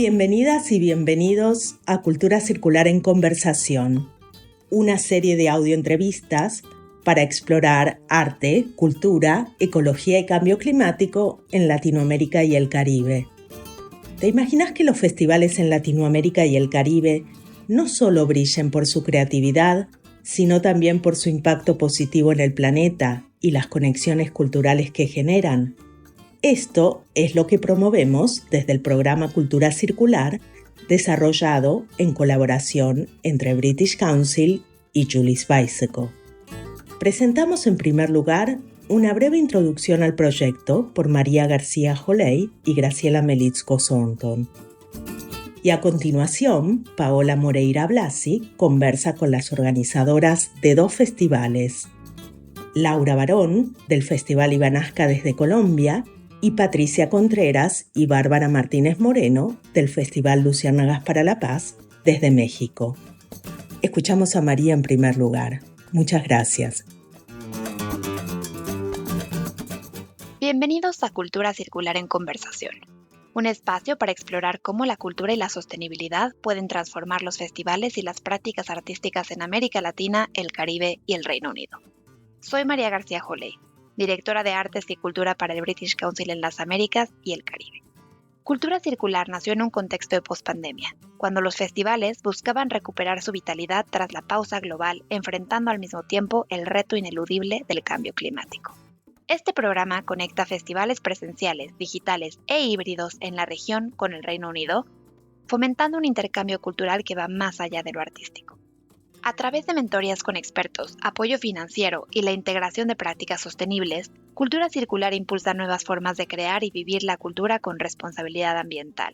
Bienvenidas y bienvenidos a Cultura Circular en Conversación, una serie de audioentrevistas para explorar arte, cultura, ecología y cambio climático en Latinoamérica y el Caribe. ¿Te imaginas que los festivales en Latinoamérica y el Caribe no solo brillen por su creatividad, sino también por su impacto positivo en el planeta y las conexiones culturales que generan? Esto es lo que promovemos desde el programa Cultura Circular, desarrollado en colaboración entre British Council y Julie's Bicycle. Presentamos en primer lugar una breve introducción al proyecto por María García Joley y Graciela Melitzko Thornton. Y a continuación, Paola Moreira Blasi conversa con las organizadoras de dos festivales, Laura Barón, del Festival Ibanasca desde Colombia, y Patricia Contreras y Bárbara Martínez Moreno, del Festival Luciérnagas para la Paz, desde México. Escuchamos a María en primer lugar. Muchas gracias. Bienvenidos a Cultura Circular en Conversación, un espacio para explorar cómo la cultura y la sostenibilidad pueden transformar los festivales y las prácticas artísticas en América Latina, el Caribe y el Reino Unido. Soy María García Joley, directora de Artes y Cultura para el British Council en las Américas y el Caribe. Cultura Circular nació en un contexto de pospandemia, cuando los festivales buscaban recuperar su vitalidad tras la pausa global, enfrentando al mismo tiempo el reto ineludible del cambio climático. Este programa conecta festivales presenciales, digitales e híbridos en la región con el Reino Unido, fomentando un intercambio cultural que va más allá de lo artístico. A través de mentorías con expertos, apoyo financiero y la integración de prácticas sostenibles, Cultura Circular impulsa nuevas formas de crear y vivir la cultura con responsabilidad ambiental.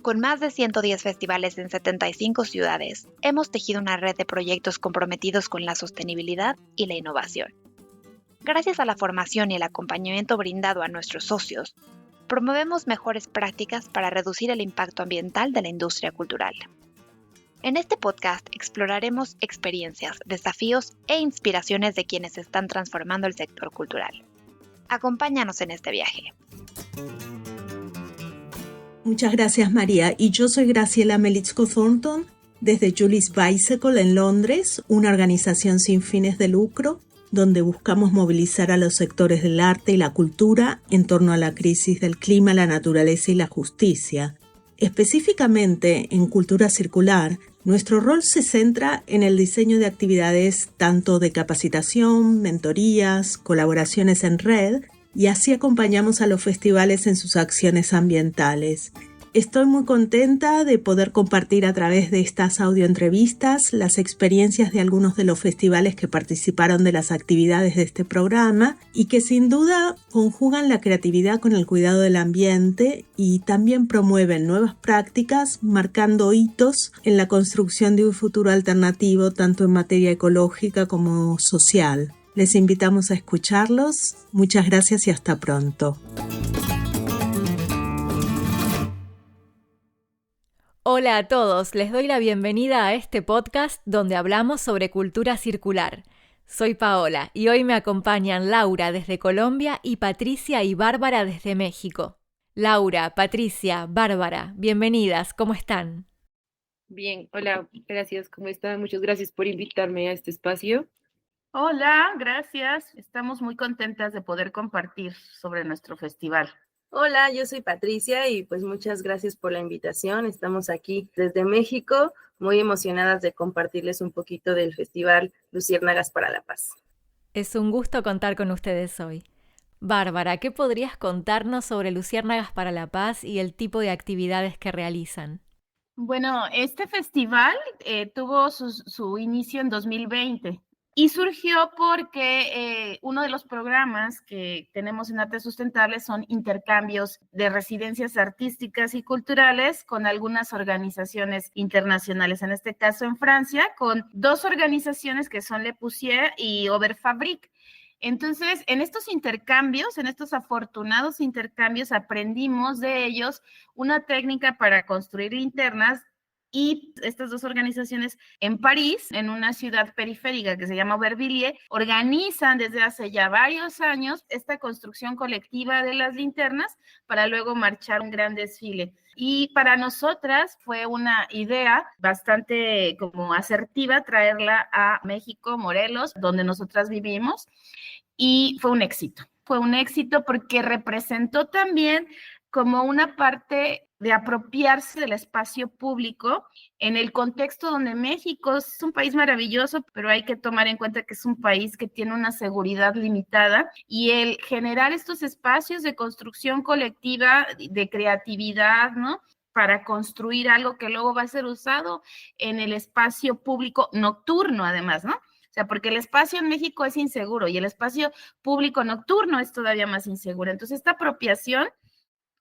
Con más de 110 festivales en 75 ciudades, hemos tejido una red de proyectos comprometidos con la sostenibilidad y la innovación. Gracias a la formación y el acompañamiento brindado a nuestros socios, promovemos mejores prácticas para reducir el impacto ambiental de la industria cultural. En este podcast exploraremos experiencias, desafíos e inspiraciones de quienes están transformando el sector cultural. Acompáñanos en este viaje. Muchas gracias, María. Y yo soy Graciela Melitzko Thornton, desde Julie's Bicycle en Londres, una organización sin fines de lucro, donde buscamos movilizar a los sectores del arte y la cultura en torno a la crisis del clima, la naturaleza y la justicia. Específicamente en Cultura Circular, nuestro rol se centra en el diseño de actividades tanto de capacitación, mentorías, colaboraciones en red, y así acompañamos a los festivales en sus acciones ambientales. Estoy muy contenta de poder compartir a través de estas audioentrevistas las experiencias de algunos de los festivales que participaron de las actividades de este programa y que sin duda conjugan la creatividad con el cuidado del ambiente y también promueven nuevas prácticas, marcando hitos en la construcción de un futuro alternativo tanto en materia ecológica como social. Les invitamos a escucharlos. Muchas gracias y hasta pronto. Hola a todos, les doy la bienvenida a este podcast donde hablamos sobre cultura circular. Soy Paola y hoy me acompañan Laura desde Colombia y Patricia y Bárbara desde México. Laura, Patricia, Bárbara, bienvenidas, ¿cómo están? Bien, hola, gracias, ¿cómo están? Muchas gracias por invitarme a este espacio. Hola, gracias. Estamos muy contentas de poder compartir sobre nuestro festival. Hola, yo soy Patricia y pues muchas gracias por la invitación. Estamos aquí desde México, muy emocionadas de compartirles un poquito del Festival Luciérnagas para la Paz. Es un gusto contar con ustedes hoy. Bárbara, ¿qué podrías contarnos sobre Luciérnagas para la Paz y el tipo de actividades que realizan? Bueno, este festival tuvo su inicio en 2020 y surgió porque uno de los programas que tenemos en Arte Sustentable son intercambios de residencias artísticas y culturales con algunas organizaciones internacionales, en este caso en Francia, con dos organizaciones que son Le Poussière y Oberfabrik. Entonces, en estos intercambios, en estos afortunados intercambios, aprendimos de ellos una técnica para construir linternas Y estas dos organizaciones en París, en una ciudad periférica que se llama Aubervilliers, organizan desde hace ya varios años esta construcción colectiva de las linternas para luego marchar un gran desfile. Y para nosotras fue una idea bastante como asertiva traerla a México, Morelos, donde nosotras vivimos, y fue un éxito. Fue un éxito porque representó también como una parte de apropiarse del espacio público en el contexto donde México es un país maravilloso, pero hay que tomar en cuenta que es un país que tiene una seguridad limitada, y el generar estos espacios de construcción colectiva, de creatividad, ¿no?, para construir algo que luego va a ser usado en el espacio público nocturno, además, ¿no? O sea, porque el espacio en México es inseguro y el espacio público nocturno es todavía más inseguro. Entonces, esta apropiación,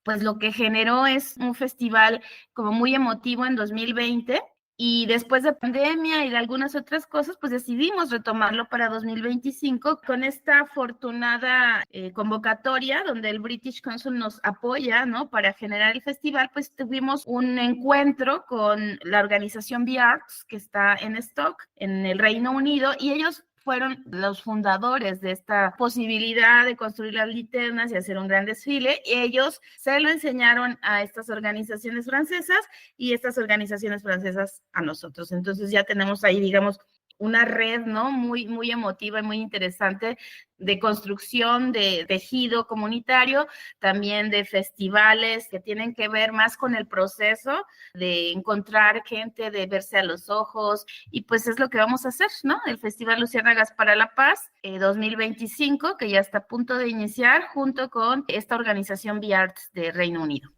pues lo que generó es un festival como muy emotivo en 2020, y después de pandemia y de algunas otras cosas, pues decidimos retomarlo para 2025 con esta afortunada convocatoria donde el British Council nos apoya, ¿no?, para generar el festival. Pues tuvimos un encuentro con la organización BARTS, que está en Stock, en el Reino Unido, y ellos fueron los fundadores de esta posibilidad de construir las linternas y hacer un gran desfile. Y ellos se lo enseñaron a estas organizaciones francesas y estas organizaciones francesas a nosotros. Entonces ya tenemos ahí, digamos, una red, ¿no?, muy, muy emotiva y muy interesante de construcción de tejido comunitario, también de festivales que tienen que ver más con el proceso de encontrar gente, de verse a los ojos, y pues es lo que vamos a hacer, ¿no? El Festival Luciérnagas para la Paz 2025, que ya está a punto de iniciar junto con esta organización BARTS de Reino Unido.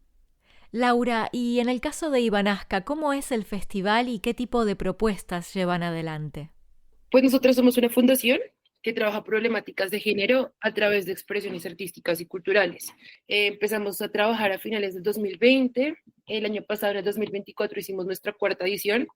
Laura, y en el caso de Ibanasca, ¿cómo es el festival y qué tipo de propuestas llevan adelante? Pues nosotros somos una fundación que trabaja problemáticas de género a través de expresiones artísticas y culturales. Empezamos a trabajar a finales del 2020, el año pasado, en el 2024, hicimos nuestra cuarta edición.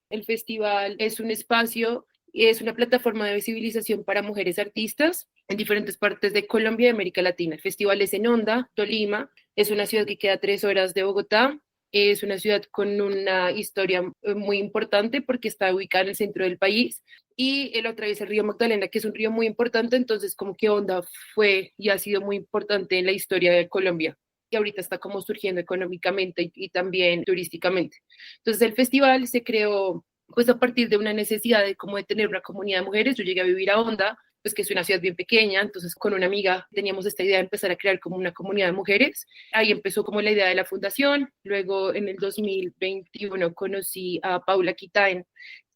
El festival es un espacio y es una plataforma de visibilización para mujeres artistas en diferentes partes de Colombia y América Latina. El festival es en Honda, Tolima, es una ciudad que queda a 3 horas de Bogotá. Es una ciudad con una historia muy importante porque está ubicada en el centro del país y él atraviesa el río Magdalena, que es un río muy importante. Entonces, como que Honda fue y ha sido muy importante en la historia de Colombia, y ahorita está como surgiendo económicamente y también turísticamente. Entonces, el festival se creó pues a partir de una necesidad de como de tener una comunidad de mujeres. Yo llegué a vivir a Honda, pues que es una ciudad bien pequeña, entonces con una amiga teníamos esta idea de empezar a crear como una comunidad de mujeres. Ahí empezó como la idea de la fundación. Luego en el 2021 conocí a Paula Quitaen,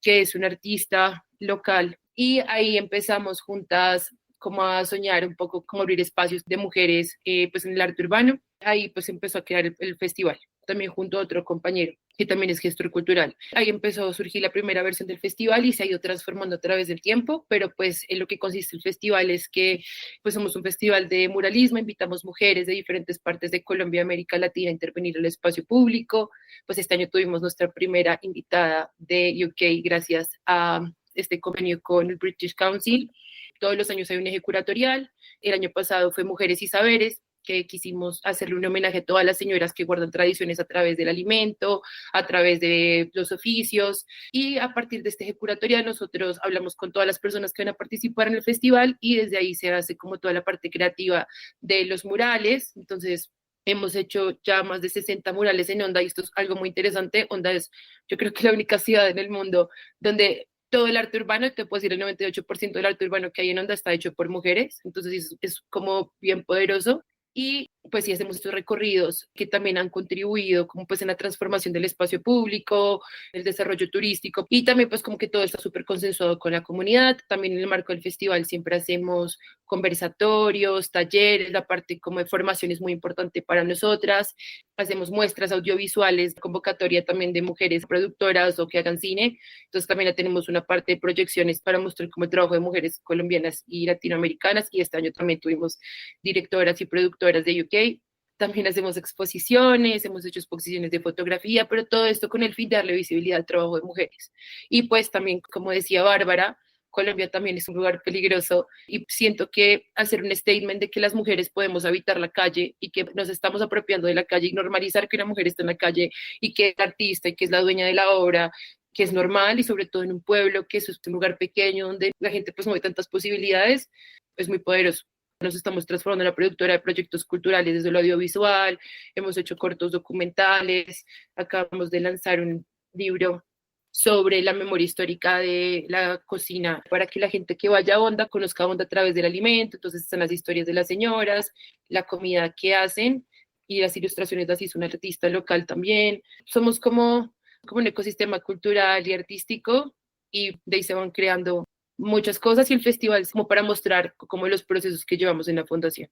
que es una artista local, y ahí empezamos juntas como a soñar un poco, como abrir espacios de mujeres pues en el arte urbano. Ahí pues empezó a crear el festival, también junto a otro compañero que también es gestor cultural. Ahí empezó a surgir la primera versión del festival y se ha ido transformando a través del tiempo, pero pues en lo que consiste el festival es que pues somos un festival de muralismo, invitamos mujeres de diferentes partes de Colombia y América Latina a intervenir en el espacio público. Pues este año tuvimos nuestra primera invitada de UK gracias a este convenio con el British Council. Todos los años hay un eje curatorial. El año pasado fue Mujeres y Saberes, que quisimos hacerle un homenaje a todas las señoras que guardan tradiciones a través del alimento, a través de los oficios, y a partir de este eje curatorial nosotros hablamos con todas las personas que van a participar en el festival, y desde ahí se hace como toda la parte creativa de los murales. Entonces hemos hecho ya más de 60 murales en Honda, y esto es algo muy interesante. Honda es, yo creo que la única ciudad en el mundo donde todo el arte urbano, te puedo decir el 98% del arte urbano que hay en Honda está hecho por mujeres, entonces es como bien poderoso. Y pues sí, hacemos estos recorridos que también han contribuido como pues en la transformación del espacio público, el desarrollo turístico, y también pues como que todo está súper consensuado con la comunidad. También en el marco del festival siempre hacemos conversatorios, talleres, la parte como de formación es muy importante para nosotras. Hacemos muestras audiovisuales, convocatoria también de mujeres productoras o que hagan cine. Entonces también tenemos una parte de proyecciones para mostrar como el trabajo de mujeres colombianas y latinoamericanas, y este año también tuvimos directoras y productoras de UK. También hacemos exposiciones, hemos hecho exposiciones de fotografía, pero todo esto con el fin de darle visibilidad al trabajo de mujeres. Y pues también, como decía Bárbara, Colombia también es un lugar peligroso y siento que hacer un statement de que las mujeres podemos habitar la calle y que nos estamos apropiando de la calle y normalizar que una mujer está en la calle y que es la artista y que es la dueña de la obra, que es normal y sobre todo en un pueblo, que es un lugar pequeño donde la gente pues no ve tantas posibilidades, es muy poderoso. Nos estamos transformando en la productora de proyectos culturales desde lo audiovisual, hemos hecho cortos documentales, acabamos de lanzar un libro sobre la memoria histórica de la cocina para que la gente que vaya a Honda conozca a Honda a través del alimento. Entonces están las historias de las señoras, la comida que hacen y las ilustraciones las hizo un artista local también. Somos como un ecosistema cultural y artístico y de ahí se van creando muchas cosas y el festival es como para mostrar como los procesos que llevamos en la fundación.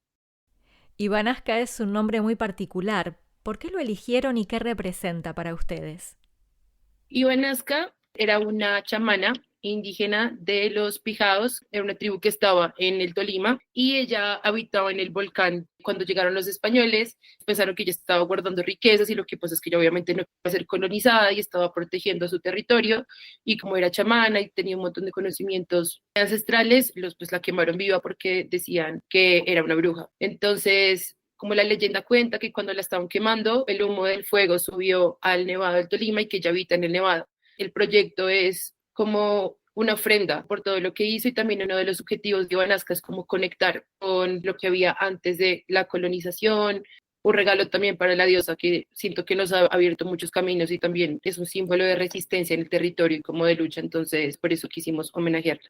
Ivanazca es un nombre muy particular. ¿Por qué lo eligieron y qué representa para ustedes? Ivanazca era una chamana indígena de los Pijaos, era una tribu que estaba en el Tolima y ella habitaba en el volcán. Cuando llegaron los españoles, pensaron que ella estaba guardando riquezas y lo que pasa es que ella obviamente no iba a ser colonizada y estaba protegiendo su territorio y como era chamana y tenía un montón de conocimientos ancestrales, pues la quemaron viva porque decían que era una bruja. Entonces, como la leyenda cuenta que cuando la estaban quemando, el humo del fuego subió al Nevado del Tolima y que ella habita en el Nevado. El proyecto es como una ofrenda por todo lo que hizo y también uno de los objetivos de Ivanazca es como conectar con lo que había antes de la colonización, un regalo también para la diosa que siento que nos ha abierto muchos caminos y también es un símbolo de resistencia en el territorio y como de lucha, entonces por eso quisimos homenajearla.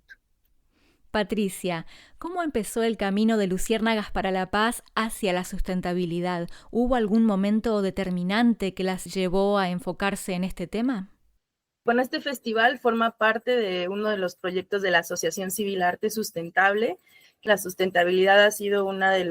Patricia, ¿cómo empezó el camino de Luciérnagas para la Paz hacia la sustentabilidad? ¿Hubo algún momento determinante que las llevó a enfocarse en este tema? Bueno, este festival forma parte de uno de los proyectos de la Asociación Civil Arte Sustentable. La sustentabilidad ha sido una de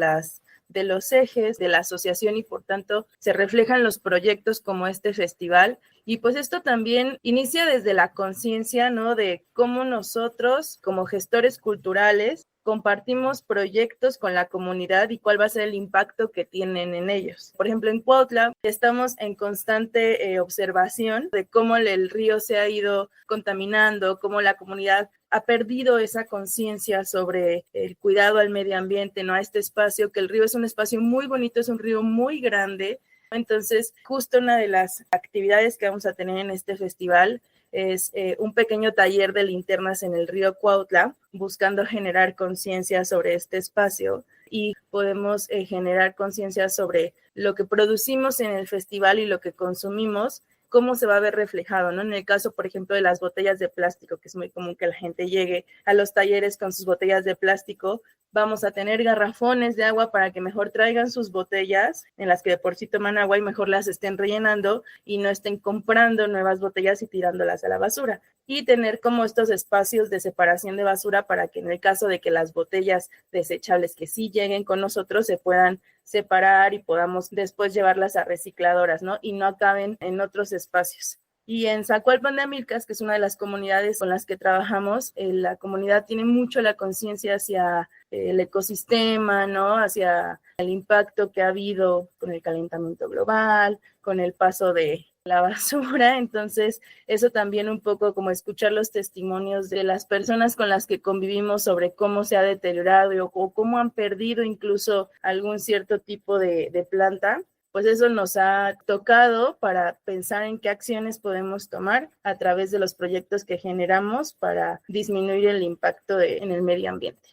los ejes de la asociación y por tanto se reflejan los proyectos como este festival. Y pues esto también inicia desde la conciencia, ¿no? De cómo nosotros como gestores culturales compartimos proyectos con la comunidad y cuál va a ser el impacto que tienen en ellos. Por ejemplo, en Cuautla estamos en constante observación de cómo el río se ha ido contaminando, cómo la comunidad ha perdido esa conciencia sobre el cuidado al medio ambiente, ¿no? A este espacio, que el río es un espacio muy bonito, es un río muy grande. Entonces, justo una de las actividades que vamos a tener en este festival es un pequeño taller de linternas en el río Cuautla, buscando generar conciencia sobre este espacio y podemos generar conciencia sobre lo que producimos en el festival y lo que consumimos, cómo se va a ver reflejado, ¿no? En el caso, por ejemplo, de las botellas de plástico, que es muy común que la gente llegue a los talleres con sus botellas de plástico, vamos a tener garrafones de agua para que mejor traigan sus botellas, en las que de por sí toman agua y mejor las estén rellenando y no estén comprando nuevas botellas y tirándolas a la basura. Y tener como estos espacios de separación de basura para que en el caso de que las botellas desechables que sí lleguen con nosotros se puedan separar y podamos después llevarlas a recicladoras, ¿no? Y no acaben en otros espacios. Y en Zacualpan de Amilcas, que es una de las comunidades con las que trabajamos, la comunidad tiene mucho la conciencia hacia el ecosistema, ¿no? Hacia el impacto que ha habido con el calentamiento global, con el paso de la basura. Entonces, eso también un poco como escuchar los testimonios de las personas con las que convivimos sobre cómo se ha deteriorado o cómo han perdido incluso algún cierto tipo de planta. Pues eso nos ha tocado para pensar en qué acciones podemos tomar a través de los proyectos que generamos para disminuir el impacto en el medio ambiente.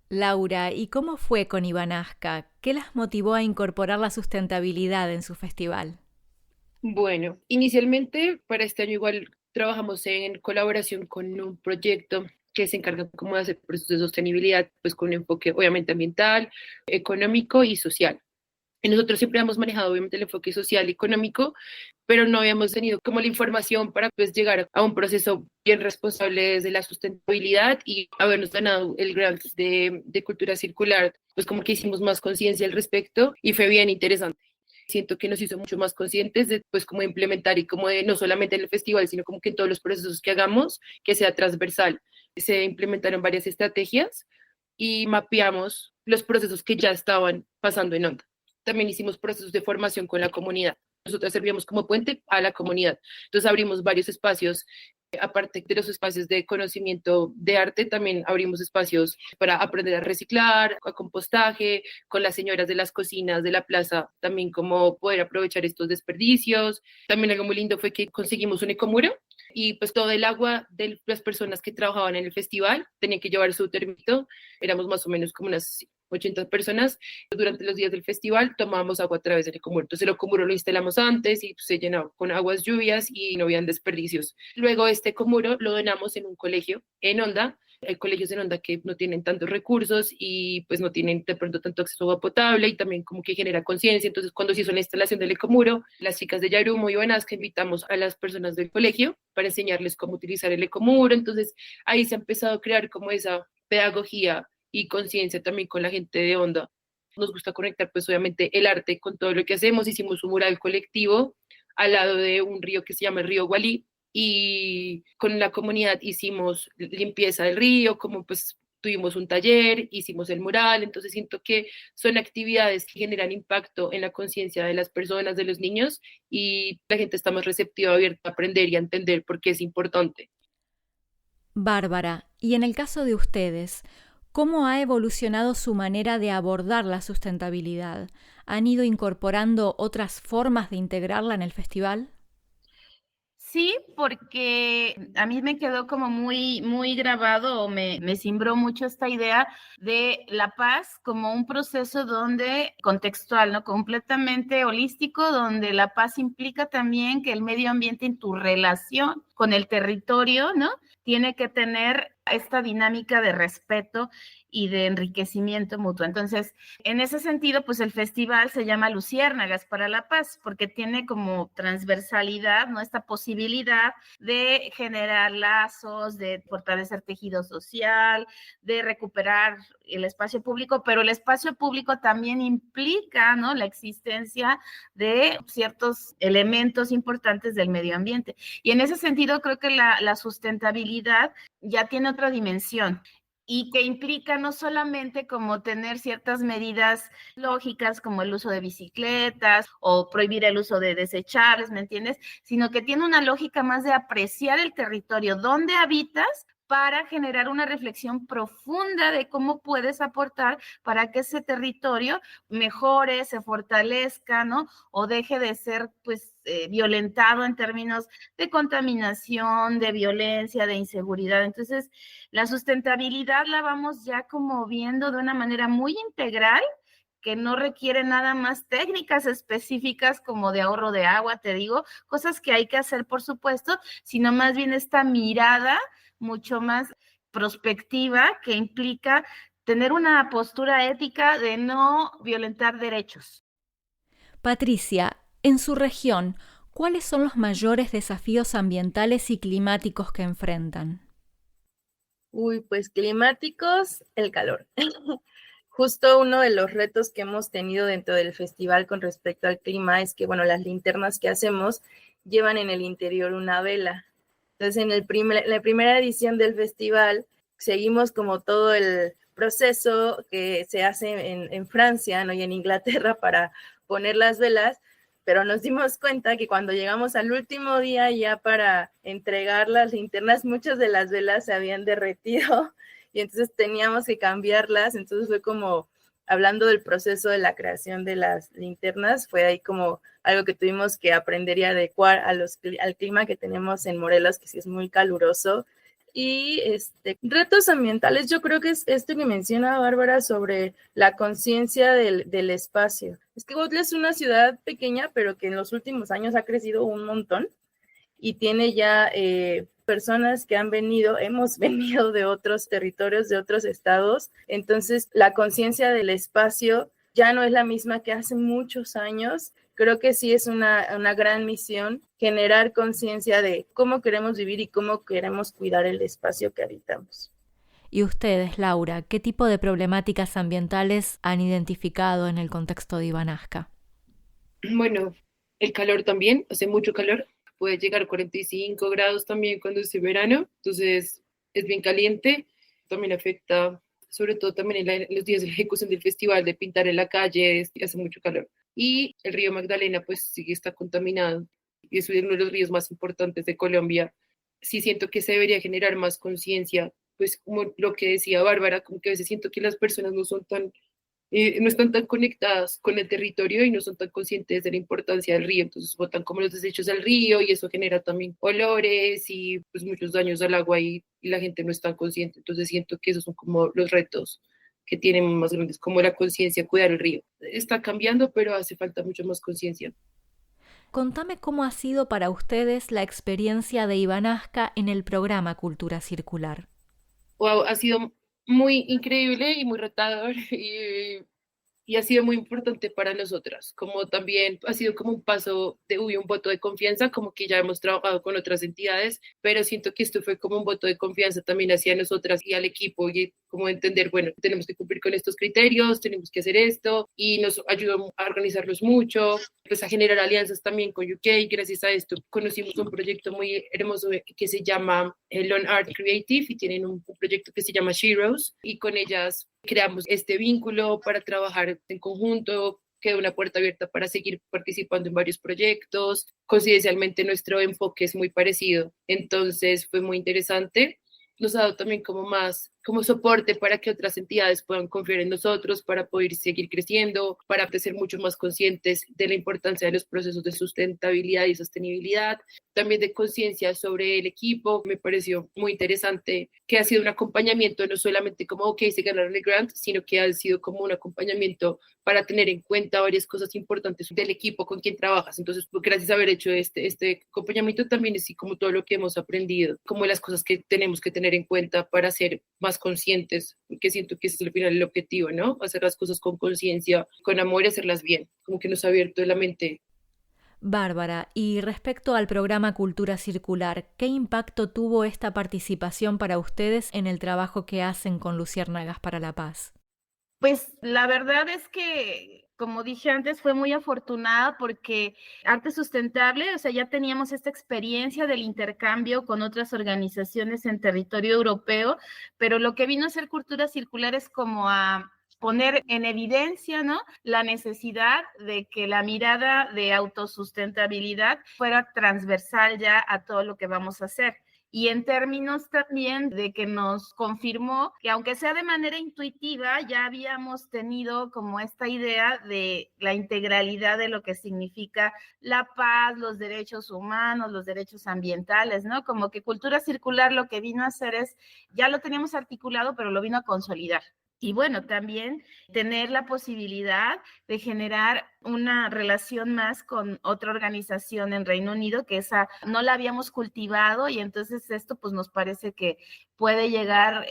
Laura, ¿y cómo fue con Ivanazca? ¿Qué las motivó a incorporar la sustentabilidad en su festival? Bueno, inicialmente para este año igual trabajamos en colaboración con un proyecto que se encarga como de hacer procesos de sostenibilidad, pues con un enfoque obviamente ambiental, económico y social. Y nosotros siempre hemos manejado obviamente el enfoque social y económico, pero no habíamos tenido como la información para pues llegar a un proceso bien responsable desde la sustentabilidad y habernos ganado el grant de cultura circular, pues como que hicimos más conciencia al respecto y fue bien interesante. Siento que nos hizo mucho más conscientes de pues cómo implementar y como de no solamente en el festival, sino como que en todos los procesos que hagamos, que sea transversal. Se implementaron varias estrategias y mapeamos los procesos que ya estaban pasando en Honda. También hicimos procesos de formación con la comunidad. Nosotros servíamos como puente a la comunidad. Entonces abrimos varios espacios Aparte de los espacios de conocimiento de arte, también abrimos espacios para aprender a reciclar, a compostaje, con las señoras de las cocinas de la plaza, también cómo poder aprovechar estos desperdicios. También algo muy lindo fue que conseguimos un ecomuro y pues todo el agua de las personas que trabajaban en el festival tenían que llevar su termito. Éramos más o menos como unas 80 personas. Durante los días del festival tomábamos agua a través del ecomuro. Entonces el ecomuro lo instalamos antes y pues, se llenaba con aguas lluvias y no habían desperdicios. Luego este ecomuro lo donamos en un colegio en Honda. Hay colegios en Honda que no tienen tantos recursos y pues no tienen de pronto tanto acceso a agua potable y también como que genera conciencia. Entonces cuando se hizo la instalación del ecomuro, las chicas de Yarumo y Banasca invitamos a las personas del colegio para enseñarles cómo utilizar el ecomuro. Entonces ahí se ha empezado a crear como esa pedagogía y conciencia también con la gente de Honda. Nos gusta conectar pues obviamente el arte con todo lo que hacemos. Hicimos un mural colectivo al lado de un río que se llama el río Gualí y con la comunidad hicimos limpieza del río, como pues tuvimos un taller, hicimos el mural. Entonces siento que son actividades que generan impacto en la conciencia de las personas, de los niños, y la gente está más receptiva, abierta a aprender y a entender por qué es importante. Bárbara, y en el caso de ustedes, ¿cómo ha evolucionado su manera de abordar la sustentabilidad? ¿Han ido incorporando otras formas de integrarla en el festival? Sí, porque a mí me quedó como muy grabado o me cimbró mucho esta idea de la paz como un proceso donde contextual, ¿no? Completamente holístico, donde la paz implica también que el medio ambiente en tu relación con el territorio, ¿no? Tiene que tener esta dinámica de respeto y de enriquecimiento mutuo. Entonces, en ese sentido, pues el festival se llama Luciérnagas para la Paz, porque tiene como transversalidad, ¿no? Esta posibilidad de generar lazos, de fortalecer tejido social, de recuperar el espacio público, pero el espacio público también implica, ¿no? La existencia de ciertos elementos importantes del medio ambiente. Y en ese sentido, creo que la sustentabilidad ya tiene otra dimensión y que implica no solamente como tener ciertas medidas lógicas como el uso de bicicletas o prohibir el uso de desechables, ¿me entiendes? Sino que tiene una lógica más de apreciar el territorio donde habitas para generar una reflexión profunda de cómo puedes aportar para que ese territorio mejore, se fortalezca, ¿no? O deje de ser, pues, violentado en términos de contaminación, de violencia, de inseguridad. Entonces, la sustentabilidad la vamos ya como viendo de una manera muy integral, que no requiere nada más técnicas específicas como de ahorro de agua, te digo, cosas que hay que hacer, por supuesto, sino más bien esta mirada mucho más prospectiva que implica tener una postura ética de no violentar derechos. Patricia, en su región, ¿cuáles son los mayores desafíos ambientales y climáticos que enfrentan? Pues climáticos, el calor. Justo uno de los retos que hemos tenido dentro del festival con respecto al clima es que, bueno, las linternas que hacemos llevan en el interior una vela. Entonces, en la primera edición del festival seguimos como todo el proceso que se hace en Francia, ¿no? Y en Inglaterra para poner las velas, pero nos dimos cuenta que cuando llegamos al último día ya para entregar las linternas, muchas de las velas se habían derretido y entonces teníamos que cambiarlas. Entonces fue como, hablando del proceso de la creación de las linternas, fue ahí como algo que tuvimos que aprender y adecuar al clima que tenemos en Morelos, que sí es muy caluroso. Y retos ambientales, yo creo que es esto que menciona Bárbara sobre la conciencia del espacio. Es que Huautla es una ciudad pequeña, pero que en los últimos años ha crecido un montón y tiene ya personas que hemos venido de otros territorios, de otros estados. Entonces, la conciencia del espacio ya no es la misma que hace muchos años. Creo que sí es una gran misión generar conciencia de cómo queremos vivir y cómo queremos cuidar el espacio que habitamos. Y ustedes, Laura, ¿qué tipo de problemáticas ambientales han identificado en el contexto de Ibanasca? Bueno, el calor también, hace mucho calor, puede llegar a 45 grados también cuando es verano, entonces es bien caliente, también afecta, sobre todo también en los días de la ejecución del festival, de pintar en la calle, hace mucho calor. Y el río Magdalena pues sí está contaminado y es uno de los ríos más importantes de Colombia. sí siento que se debería generar más conciencia, pues como lo que decía Bárbara, como que a veces siento que las personas no están tan conectadas con el territorio y no son tan conscientes de la importancia del río, entonces botan como los desechos al río y eso genera también olores y pues muchos daños al agua y la gente no es tan consciente, entonces siento que esos son como los retos que tienen más grandes, como la conciencia, cuidar el río. Está cambiando, pero hace falta mucho más conciencia. Contame cómo ha sido para ustedes la experiencia de Ivanasca en el programa Cultura Circular. Wow, ha sido muy increíble y muy retador y ha sido muy importante para nosotras, como también ha sido como un paso un voto de confianza, como que ya hemos trabajado con otras entidades, pero siento que esto fue como un voto de confianza también hacia nosotras y al equipo y como entender, bueno, tenemos que cumplir con estos criterios, tenemos que hacer esto y nos ayudó a organizarlos mucho, pues a generar alianzas también con UK, gracias a esto conocimos un proyecto muy hermoso que se llama Learn Art Creative y tienen un proyecto que se llama Sheroes y con ellas creamos este vínculo para trabajar en conjunto, queda una puerta abierta para seguir participando en varios proyectos. Coincidencialmente nuestro enfoque es muy parecido, entonces fue muy interesante. Nos ha dado también como soporte para que otras entidades puedan confiar en nosotros, para poder seguir creciendo, para ser mucho más conscientes de la importancia de los procesos de sustentabilidad y sostenibilidad, también de conciencia sobre el equipo. Me pareció muy interesante que ha sido un acompañamiento, no solamente como, ok, se ganaron el grant, sino que ha sido como un acompañamiento para tener en cuenta varias cosas importantes del equipo con quien trabajas. Entonces, gracias a haber hecho este acompañamiento también, así como todo lo que hemos aprendido, como las cosas que tenemos que tener en cuenta para ser más conscientes, porque siento que ese es al final el objetivo, ¿no? Hacer las cosas con conciencia, con amor y hacerlas bien, como que nos ha abierto la mente. Bárbara, y respecto al programa Cultura Circular, ¿qué impacto tuvo esta participación para ustedes en el trabajo que hacen con Luciérnagas para la Paz? Pues la verdad es que, como dije antes, fue muy afortunada porque Arte Sustentable, o sea, ya teníamos esta experiencia del intercambio con otras organizaciones en territorio europeo, pero lo que vino a ser Cultura Circular es como a poner en evidencia, ¿no?, la necesidad de que la mirada de autosustentabilidad fuera transversal ya a todo lo que vamos a hacer. Y en términos también de que nos confirmó que aunque sea de manera intuitiva, ya habíamos tenido como esta idea de la integralidad de lo que significa la paz, los derechos humanos, los derechos ambientales, ¿no? Como que Cultura Circular lo que vino a hacer es, ya lo teníamos articulado, pero lo vino a consolidar. Y bueno, también tener la posibilidad de generar una relación más con otra organización en Reino Unido, que esa no la habíamos cultivado y entonces esto pues nos parece que puede llegar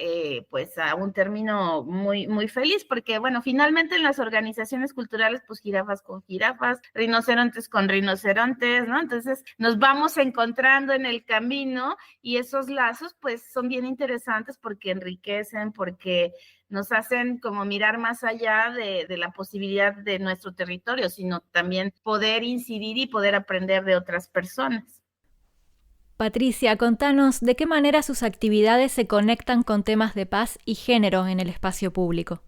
pues a un término muy, muy feliz, porque bueno, finalmente en las organizaciones culturales pues jirafas con jirafas, rinocerontes con rinocerontes, ¿no? Entonces nos vamos encontrando en el camino y esos lazos pues son bien interesantes porque enriquecen, porque nos hacen como mirar más allá de la posibilidad de nuestro territorio, sino también poder incidir y poder aprender de otras personas. Patricia, contanos de qué manera sus actividades se conectan con temas de paz y género en el espacio público.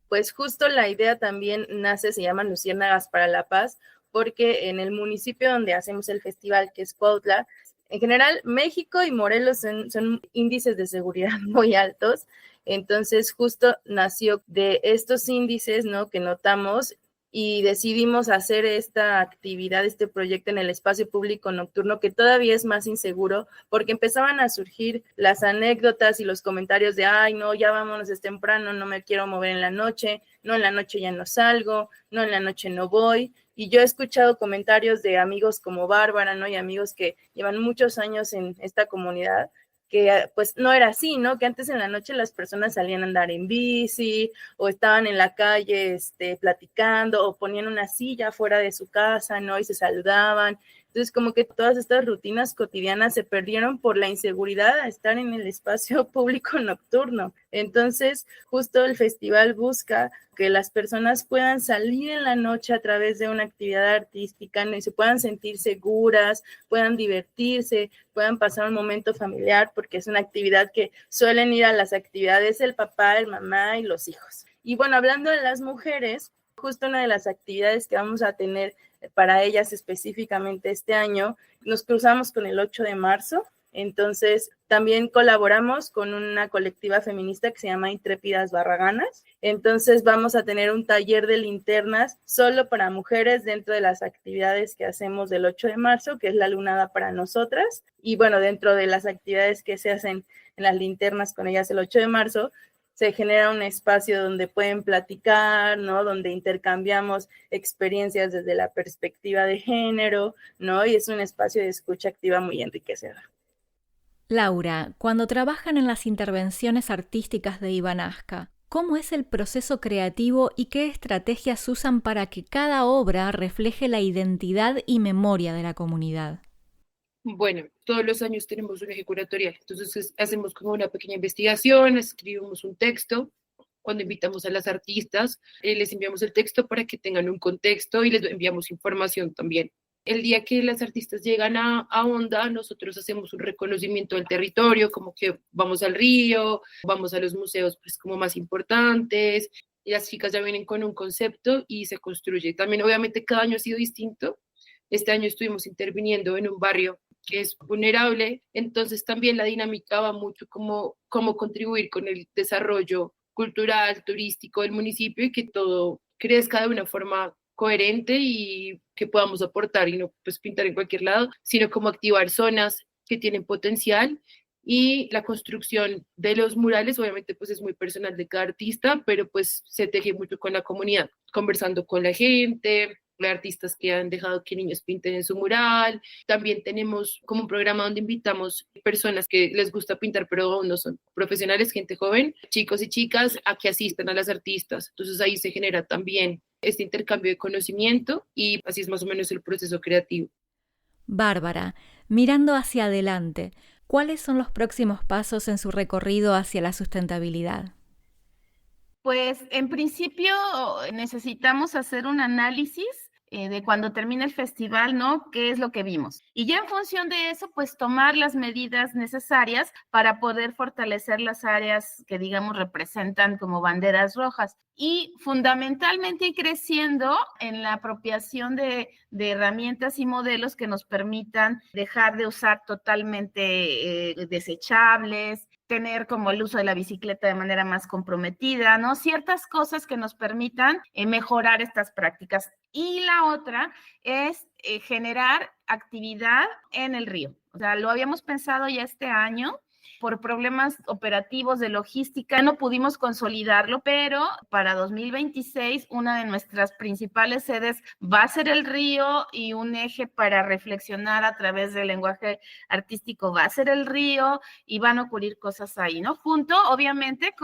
Pues justo la idea también nace, se llama Luciérnagas para la Paz, porque en el municipio donde hacemos el festival, que es Cuautla, en general México y Morelos son índices de seguridad muy altos. Entonces justo nació de estos índices, ¿no?, que notamos y decidimos hacer esta actividad, este proyecto en el espacio público nocturno, que todavía es más inseguro, porque empezaban a surgir las anécdotas y los comentarios de, ay, no, ya vámonos, es temprano, no me quiero mover en la noche, no, en la noche ya no salgo, no, en la noche no voy. Y yo he escuchado comentarios de amigos como Bárbara, ¿no?, y amigos que llevan muchos años en esta comunidad, que pues no era así, ¿no? Que antes en la noche las personas salían a andar en bici o estaban en la calle platicando o ponían una silla fuera de su casa, ¿no? Y se saludaban. Entonces como que todas estas rutinas cotidianas se perdieron por la inseguridad de estar en el espacio público nocturno. Entonces justo el festival busca que las personas puedan salir en la noche a través de una actividad artística, ¿no?, y se puedan sentir seguras, puedan divertirse, puedan pasar un momento familiar, porque es una actividad que suelen ir a las actividades el papá, el mamá y los hijos. Y bueno, hablando de las mujeres, justo una de las actividades que vamos a tener para ellas específicamente este año, nos cruzamos con el 8 de marzo, Entonces, también colaboramos con una colectiva feminista que se llama Intrépidas Barraganas. Entonces, vamos a tener un taller de linternas solo para mujeres dentro de las actividades que hacemos del 8 de marzo, que es la lunada para nosotras. Y bueno, dentro de las actividades que se hacen en las linternas con ellas el 8 de marzo, se genera un espacio donde pueden platicar, ¿no? Donde intercambiamos experiencias desde la perspectiva de género, ¿no? Y es un espacio de escucha activa muy enriquecedor. Laura, cuando trabajan en las intervenciones artísticas de Ivanasca, ¿cómo es el proceso creativo y qué estrategias usan para que cada obra refleje la identidad y memoria de la comunidad? Bueno, todos los años tenemos un eje curatorial, entonces hacemos como una pequeña investigación, escribimos un texto. Cuando invitamos a las artistas, les enviamos el texto para que tengan un contexto y les enviamos información también. El día que las artistas llegan a Onda, nosotros hacemos un reconocimiento del territorio, como que vamos al río, vamos a los museos pues como más importantes, y las chicas ya vienen con un concepto y se construye. También obviamente cada año ha sido distinto. Este año estuvimos interviniendo en un barrio que es vulnerable, entonces también la dinámica va mucho como cómo contribuir con el desarrollo cultural, turístico del municipio y que todo crezca de una forma coherente y que podamos aportar y no pues pintar en cualquier lado, sino como activar zonas que tienen potencial. Y la construcción de los murales obviamente pues es muy personal de cada artista, pero pues se teje mucho con la comunidad, conversando con la gente, de artistas que han dejado que niños pinten en su mural. También tenemos como un programa donde invitamos personas que les gusta pintar pero aún no son profesionales, gente joven, chicos y chicas, a que asistan a las artistas. Entonces ahí se genera también este intercambio de conocimiento y así es más o menos el proceso creativo. Bárbara, mirando hacia adelante, ¿cuáles son los próximos pasos en su recorrido hacia la sustentabilidad? Pues en principio necesitamos hacer un análisis de cuando termine el festival, ¿no? ¿Qué es lo que vimos? Y ya en función de eso, pues tomar las medidas necesarias para poder fortalecer las áreas que, digamos, representan como banderas rojas. Y fundamentalmente ir creciendo en la apropiación de herramientas y modelos que nos permitan dejar de usar totalmente desechables, tener como el uso de la bicicleta de manera más comprometida, ¿no? Ciertas cosas que nos permitan mejorar estas prácticas. Y la otra es generar actividad en el río. O sea, lo habíamos pensado ya este año. Por problemas operativos de logística no pudimos consolidarlo, pero para 2026 una de nuestras principales sedes va a ser el río y un eje para reflexionar a través del lenguaje artístico va a ser el río y van a ocurrir cosas ahí, ¿no? Junto, obviamente,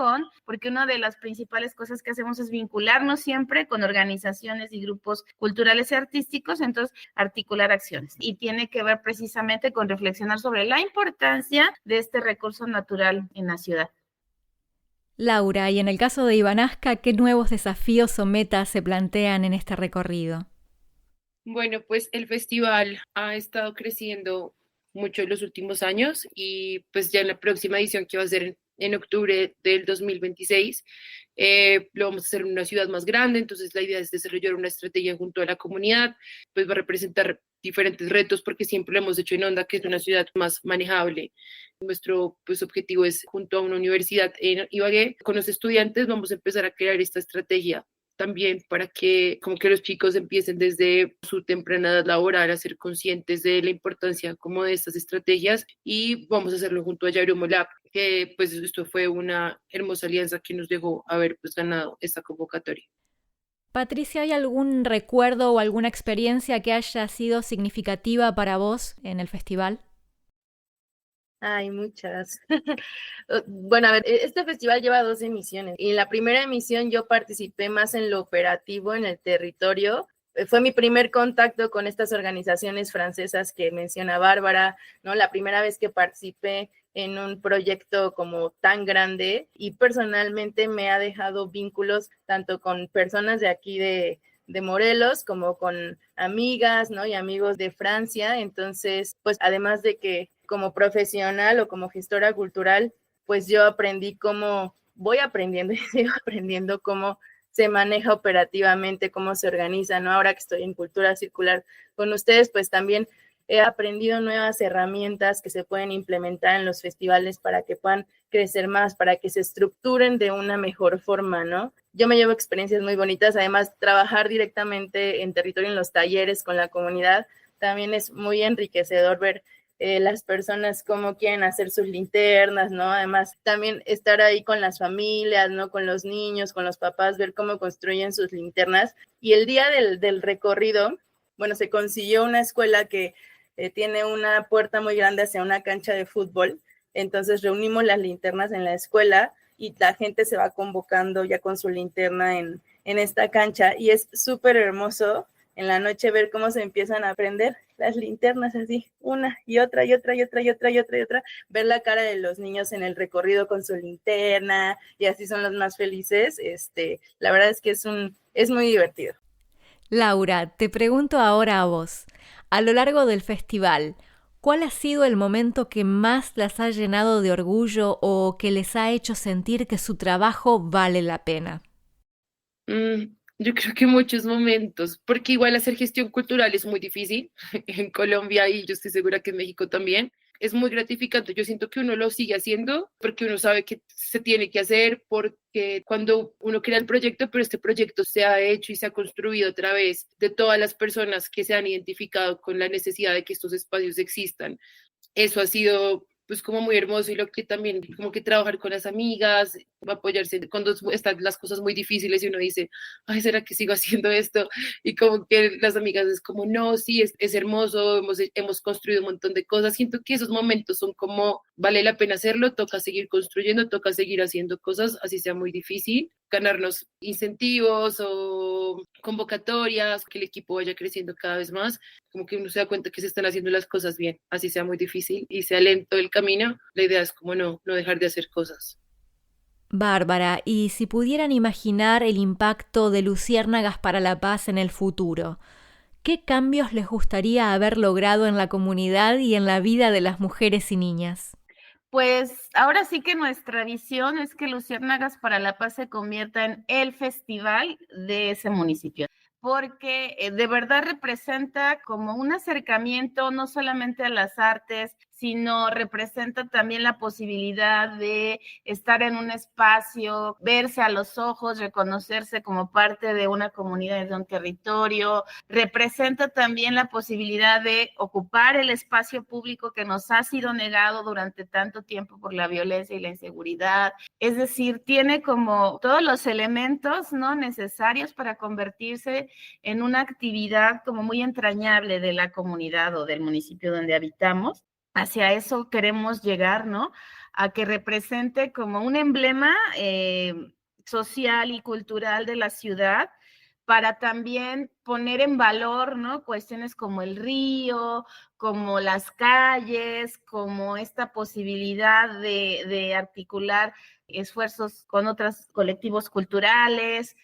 porque una de las principales cosas que hacemos es vincularnos siempre con organizaciones y grupos culturales y artísticos, entonces articular acciones. Y tiene que ver precisamente con reflexionar sobre la importancia de este recurso natural en la ciudad. Laura, y en el caso de Ivanasca, ¿qué nuevos desafíos o metas se plantean en este recorrido? Bueno, pues el festival ha estado creciendo mucho en los últimos años y pues ya en la próxima edición que va a ser en octubre del 2026, lo vamos a hacer en una ciudad más grande, entonces la idea es desarrollar una estrategia junto a la comunidad, pues va a representar diferentes retos porque siempre lo hemos hecho en Onda, que es una ciudad más manejable. Nuestro pues, objetivo es, junto a una universidad en Ibagué, con los estudiantes vamos a empezar a crear esta estrategia también para que como que los chicos empiecen desde su temprana edad laboral a ser conscientes de la importancia como de estas estrategias y vamos a hacerlo junto a Yarumo Lab, que pues esto fue una hermosa alianza que nos dejó haber pues ganado esta convocatoria. Patricia, ¿hay algún recuerdo o alguna experiencia que haya sido significativa para vos en el festival? Hay muchas. Bueno, a ver, este festival lleva 2 emisiones y en la primera emisión yo participé más en lo operativo, en el territorio. Fue mi primer contacto con estas organizaciones francesas que menciona Bárbara, ¿no? La primera vez que participé en un proyecto como tan grande y personalmente me ha dejado vínculos tanto con personas de aquí de Morelos como con amigas, ¿no? Y amigos de Francia. Entonces, pues además de que como profesional o como gestora cultural, pues yo aprendí voy aprendiendo y sigo aprendiendo cómo se maneja operativamente, cómo se organiza, ¿no? Ahora que estoy en Cultura Circular con ustedes, pues también he aprendido nuevas herramientas que se pueden implementar en los festivales para que puedan crecer más, para que se estructuren de una mejor forma, ¿no? Yo me llevo experiencias muy bonitas, además trabajar directamente en territorio, en los talleres con la comunidad, también es muy enriquecedor ver las personas cómo quieren hacer sus linternas, ¿no? Además, también estar ahí con las familias, ¿no? Con los niños, con los papás, ver cómo construyen sus linternas. Y el día del recorrido, bueno, se consiguió una escuela que tiene una puerta muy grande hacia una cancha de fútbol, entonces reunimos las linternas en la escuela y la gente se va convocando ya con su linterna en esta cancha y es súper hermoso en la noche ver cómo se empiezan a prender las linternas así, una y otra, ver la cara de los niños en el recorrido con su linterna y así son los más felices. La verdad es que es muy divertido. Laura, te pregunto ahora a vos, a lo largo del festival, ¿cuál ha sido el momento que más las ha llenado de orgullo o que les ha hecho sentir que su trabajo vale la pena? Yo creo que muchos momentos, porque igual hacer gestión cultural es muy difícil en Colombia y yo estoy segura que en México también. Es muy gratificante. Yo siento que uno lo sigue haciendo porque uno sabe que se tiene que hacer, porque cuando uno crea el proyecto, pero este proyecto se ha hecho y se ha construido a través de todas las personas que se han identificado con la necesidad de que estos espacios existan. Eso ha sido pues como muy hermoso y lo que también como que trabajar con las amigas, apoyarse cuando están las cosas muy difíciles y uno dice, ay, ¿será que sigo haciendo esto? Y como que las amigas es como, no, sí, es hermoso, hemos construido un montón de cosas. Siento que esos momentos son como, vale la pena hacerlo, toca seguir construyendo, toca seguir haciendo cosas, así sea muy difícil, ganarnos incentivos o convocatorias, que el equipo vaya creciendo cada vez más, como que uno se da cuenta que se están haciendo las cosas bien, así sea muy difícil y sea lento el camino, la idea es como no dejar de hacer cosas. Bárbara, y si pudieran imaginar el impacto de Luciérnagas para la Paz en el futuro, ¿qué cambios les gustaría haber logrado en la comunidad y en la vida de las mujeres y niñas? Pues ahora sí que nuestra visión es que Luciérnagas para la Paz se convierta en el festival de ese municipio, porque de verdad representa como un acercamiento no solamente a las artes, sino representa también la posibilidad de estar en un espacio, verse a los ojos, reconocerse como parte de una comunidad, de un territorio, representa también la posibilidad de ocupar el espacio público que nos ha sido negado durante tanto tiempo por la violencia y la inseguridad. Es decir, tiene como todos los elementos, ¿no?, necesarios para convertirse en una actividad como muy entrañable de la comunidad o del municipio donde habitamos. Hacia eso queremos llegar, ¿no?, a que represente como un emblema social y cultural de la ciudad, para también poner en valor, ¿no?, cuestiones como el río, como las calles, como esta posibilidad de articular esfuerzos con otros colectivos culturales.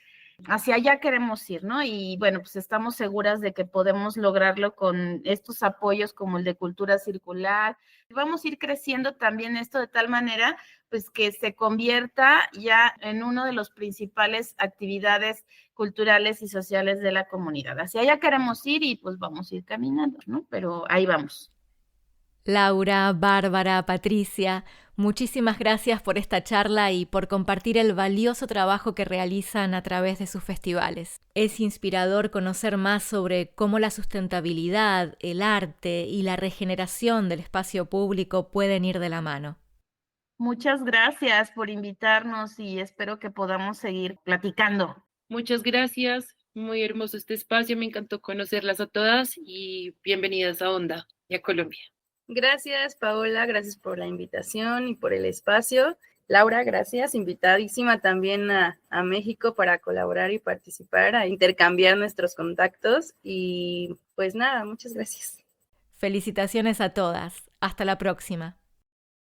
Hacia allá queremos ir, ¿no? Y bueno, pues estamos seguras de que podemos lograrlo con estos apoyos como el de Cultura Circular. Vamos a ir creciendo también esto de tal manera, pues que se convierta ya en una de las principales actividades culturales y sociales de la comunidad. Hacia allá queremos ir y pues vamos a ir caminando, ¿no? Pero ahí vamos. Laura, Bárbara, Patricia, muchísimas gracias por esta charla y por compartir el valioso trabajo que realizan a través de sus festivales. Es inspirador conocer más sobre cómo la sustentabilidad, el arte y la regeneración del espacio público pueden ir de la mano. Muchas gracias por invitarnos y espero que podamos seguir platicando. Muchas gracias, muy hermoso este espacio, me encantó conocerlas a todas y bienvenidas a Onda y a Colombia. Gracias, Paola, gracias por la invitación y por el espacio. Laura, gracias, invitadísima también a México para colaborar y participar, a intercambiar nuestros contactos y pues nada, muchas gracias. Felicitaciones a todas. Hasta la próxima.